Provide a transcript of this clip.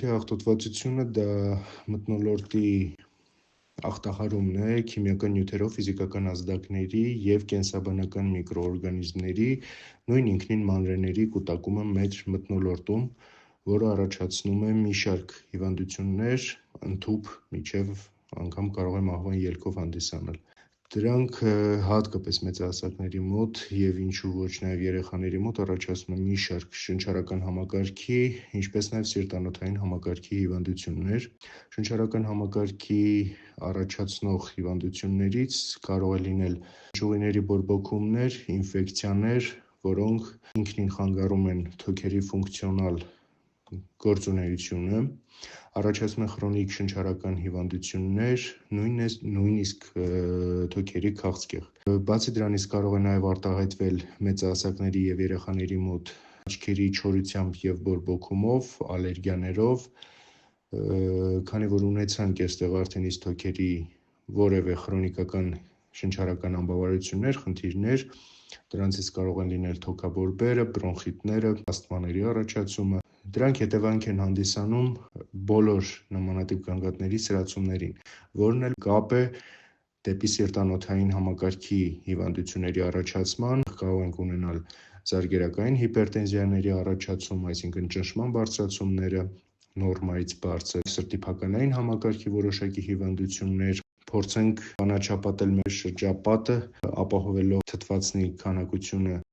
Բորբոքի աղտոտվածությունը դա մթնոլորտի ախտահարումն է քիմիական նյութերով, ֆիզիկական ազդակների և կենսաբանական միկրոօրգանիզմների, նույն ինքնին մանրէների կուտակումը մեր մթնոլորտում, որը առաջացնում է մի շարք հիվանդություններ, ընդհուպ մինչև անգամ կարող է մահվան ելքով հանդիսանալ։ Դրանք հատկապես մեծահասակների մոտ և ինչու ոչ նաև երեխաների մոտ առաջացնում է մի շարք շնչառական համակարգի, ինչպես նաև սիրտանոթային համակարգի հիվանդություններ։ Շնչառական համակարգի առաջացնող հիվանդություններից կարող է լինել շնչուղիների բորբոքումներ, ինֆեկցիաներ, որոնք ինքնին խանգարում են թոքերի ֆունկցիոնալ գործունեությունը, առաջացնում են խրոնիկ շնչառական հիվանդություններ, նույնիսկ թոքերի քաղցկեղ։ Բացի դրանից կարող է նաև արտահայտվել մեծահասակների և երեխաների մոտ աչքերի չորությամբ և բորբոքումով, ալերգիաներով, քանի որ ունեցանք այստեղ արդեն իսկ թոքերի որևէ խրոնիկական շնչառական անբավարարություններ, խնդիրներ, դրանցից կարող են լինել թոքաբորբերը, բրոնխիտները, ասթմաների առաջացումը։ Դրանք հետևանք են հանդիսանում բոլոր նմանատիպ գանգատների սրացումներին, որն էլ կապ է դեպի սիրտանոթային համակարգի հիվանդությունների առաջացման, կարող ենք ունենալ զարկերակային հիպերտենզիաների առաջացում, այսինքն ճնշման բարձրացումները նորմայից բարձր, սրտիփականային համակարգի որոշակի հիվանդություններ, փորձենք կանաչապատել մեր շրջապատը, ապահովելով թթվածնի քանակությունը